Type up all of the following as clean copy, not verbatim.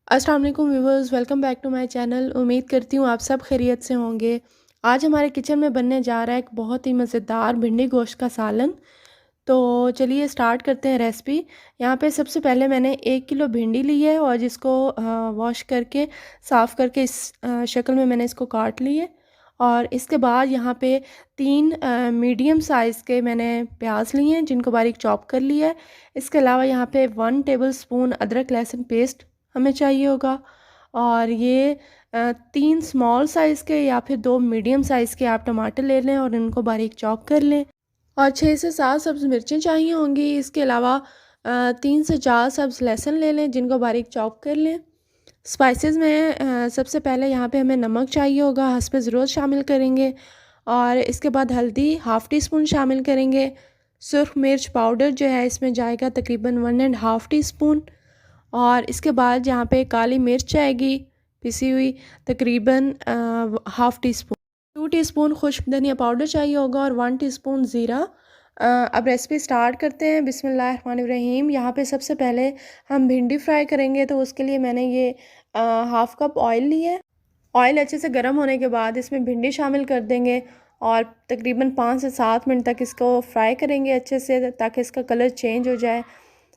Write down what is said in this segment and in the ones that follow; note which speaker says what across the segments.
Speaker 1: अस्सलाम वालेकुम viewers, welcome back to my channel. उम्मीद करती हूँ आप सब खैरियत से होंगे। आज हमारे किचन में बनने जा रहा है एक बहुत ही मज़ेदार भिंडी गोश्त का सालन। तो चलिए स्टार्ट करते हैं रेसिपी। यहाँ पे सबसे पहले मैंने 1 किलो भिंडी ली है और जिसको वॉश करके साफ़ करके इस शक्ल में मैंने इसको काट ली है। और इसके बाद यहाँ पे 3 मीडियम साइज़ के मैंने प्याज लिए हैं जिनको बारीक चॉप कर लिया है। इसके अलावा यहाँ पे 1 टेबल स्पून अदरक लहसुन पेस्ट हमें चाहिए होगा। और ये 3 स्मॉल साइज़ के या फिर 2 मीडियम साइज़ के आप टमाटर ले लें और इनको बारीक चॉप कर लें। और 6 से 7 सब्ज़ मिर्चें चाहिए होंगी। इसके अलावा 3 से 4 सब्ज़ लहसुन ले लें जिनको बारीक चॉप कर लें। स्पाइसेस में सबसे पहले यहाँ पे हमें नमक चाहिए होगा, हस्ब ज़रूरत शामिल करेंगे। और इसके बाद हल्दी हाफ़ टी स्पून शामिल करेंगे। सुर्ख मिर्च पाउडर जो है इसमें जाएगा तकरीबन 1.5 टीस्पून। और इसके बाद यहाँ पे काली मिर्च आएगी पिसी हुई तकरीबन हाफ़ टी स्पून। 2 टीस्पून खुश्क धनिया पाउडर चाहिए होगा और 1 टीस्पून ज़ीरा। अब रेसिपी स्टार्ट करते हैं। बिस्मिल्लाहिर्रहमानिर्रहीम। यहाँ पे सबसे पहले हम भिंडी फ्राई करेंगे, तो उसके लिए मैंने ये हाफ़ कप ऑयल ली है। ऑयल अच्छे से गर्म होने के बाद इसमें भिंडी शामिल कर देंगे और तकरीबन 5 से 7 मिनट तक इसको फ्राई करेंगे अच्छे से, ताकि इसका कलर चेंज हो जाए।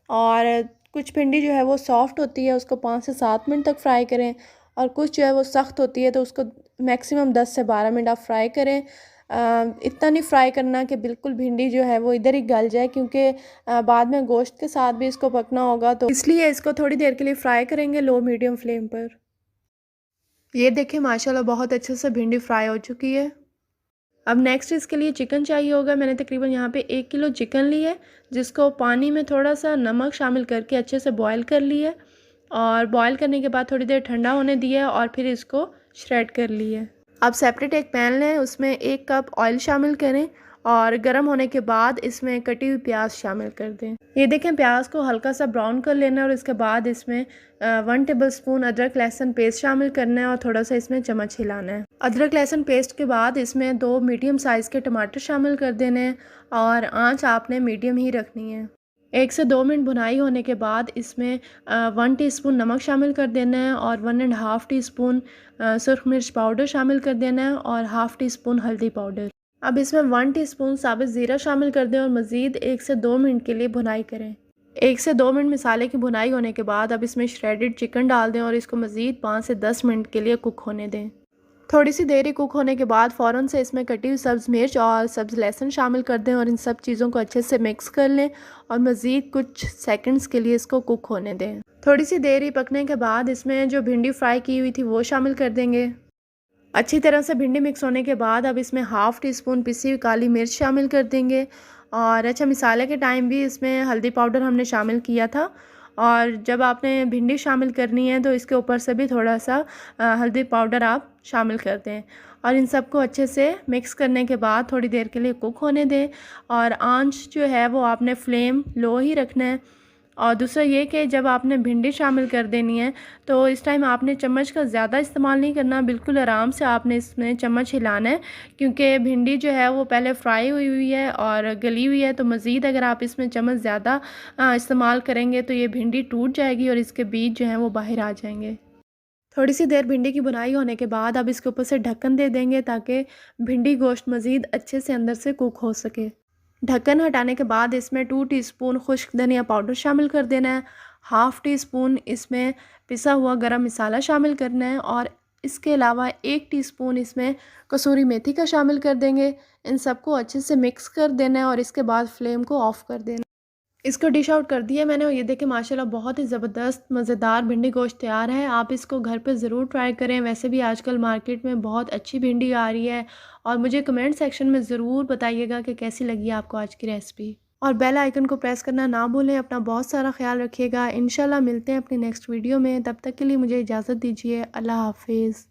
Speaker 1: और कुछ भिंडी जो है वो सॉफ्ट होती है, उसको 5 से 7 मिनट तक फ्राई करें। और कुछ जो है वो सख्त होती है, तो उसको मैक्सिमम 10 से 12 मिनट आप फ्राई करें। इतना नहीं फ्राई करना कि बिल्कुल भिंडी जो है वो इधर ही गल जाए, क्योंकि बाद में गोश्त के साथ भी इसको पकना होगा, तो इसलिए इसको थोड़ी देर के लिए फ्राई करेंगे लो मीडियम फ्लेम पर। ये देखें माशाल्लाह बहुत अच्छे से भिंडी फ्राई हो चुकी है। अब नेक्स्ट इसके लिए चिकन चाहिए होगा। मैंने तकरीबन यहाँ पे 1 किलो चिकन ली है, जिसको पानी में थोड़ा सा नमक शामिल करके अच्छे से बॉईल कर लिया है। और बॉईल करने के बाद थोड़ी देर ठंडा होने दिया है और फिर इसको श्रेड कर लिया है। अब सेपरेट एक पैन लें, उसमें 1 कप ऑयल शामिल करें और गर्म होने के बाद इसमें कटी हुई प्याज शामिल कर दें। ये देखें प्याज को हल्का सा ब्राउन कर लेना है और इसके बाद इसमें 1 टेबल स्पून अदरक लहसुन पेस्ट शामिल करना है और थोड़ा सा इसमें चम्मच हिलाना है। अदरक लहसुन पेस्ट के बाद इसमें 2 मीडियम साइज़ के टमाटर शामिल कर देने हैं और आंच आपने मीडियम ही रखनी है। 1 से 2 मिनट भुनाई होने के बाद इसमें 1 टीस्पून नमक शामिल कर देना है और 1.5 टीस्पून सुर्ख मिर्च पाउडर शामिल कर देना है और हाफ़ टी स्पून हल्दी पाउडर। अब इसमें 1 टीस्पून साबित ज़ीरा शामिल कर दें और मज़ीद 1 से 2 मिनट के लिए भुनाई करें। 1 से 2 मिनट मसाले की भुनाई होने के बाद अब इसमें श्रेडेड चिकन डाल दें और इसको मज़ीद 5 से 10 मिनट के लिए कुक होने दें। थोड़ी सी देरी कुक होने के बाद फ़ौरन से इसमें कटी हुई सब्ज़ मिर्च और सब्ज़ लहसुन शामिल कर दें और इन सब चीज़ों को अच्छे से मिक्स कर लें और मज़ीद कुछ सेकंड्स के लिए इसको कुक होने दें। थोड़ी सी देरी पकने के बाद इसमें जो भिंडी फ्राई की हुई थी वो शामिल कर देंगे। अच्छी तरह से भिंडी मिक्स होने के बाद अब इसमें हाफ़ टी स्पून पिसी हुई काली मिर्च शामिल कर देंगे। और अच्छा मसाले के टाइम भी इसमें हल्दी पाउडर हमने शामिल किया था, और जब आपने भिंडी शामिल करनी है तो इसके ऊपर से भी थोड़ा सा हल्दी पाउडर आप शामिल कर दें। और इन सबको अच्छे से मिक्स करने के बाद थोड़ी देर के लिए कुक होने दें और आंच जो है वो आपने फ्लेम लो ही रखना है। और दूसरा ये कि जब आपने भिंडी शामिल कर देनी है तो इस टाइम आपने चम्मच का ज़्यादा इस्तेमाल नहीं करना, बिल्कुल आराम से आपने इसमें चम्मच हिलाना है, क्योंकि भिंडी जो है वो पहले फ्राई हुई हुई है और गली हुई है। तो मज़ीद अगर आप इसमें चम्मच ज़्यादा इस्तेमाल करेंगे तो ये भिंडी टूट जाएगी और इसके बीज जो हैं वो बाहर आ जाएंगे। थोड़ी सी देर भिंडी की बुनाई होने के बाद अब इसके ऊपर से ढक्कन दे देंगे, ताकि भिंडी गोश्त मज़ीद अच्छे से अंदर से कुक हो सके। ढक्कन हटाने के बाद इसमें 2 टीस्पून खुश्क धनिया पाउडर शामिल कर देना है। हाफ़ टी स्पून इसमें पिसा हुआ गरम मसाला शामिल करना है और इसके अलावा 1 टीस्पून इसमें कसूरी मेथी का शामिल कर देंगे। इन सबको अच्छे से मिक्स कर देना है और इसके बाद फ्लेम को ऑफ़ कर देना। इसको डिश आउट कर दिया मैंने और ये देखें माशाल्लाह बहुत ही ज़बरदस्त मज़ेदार भिंडी गोश्त तैयार है। आप इसको घर पे ज़रूर ट्राई करें। वैसे भी आजकल मार्केट में बहुत अच्छी भिंडी आ रही है। और मुझे कमेंट सेक्शन में ज़रूर बताइएगा कि कैसी लगी आपको आज की रेसिपी। और बेल आइकन को प्रेस करना ना भूलें। अपना बहुत सारा ख्याल रखिएगा। इंशाल्लाह मिलते हैं अपनी नेक्स्ट वीडियो में। तब तक के लिए मुझे इजाज़त दीजिए। अल्लाह हाफिज़।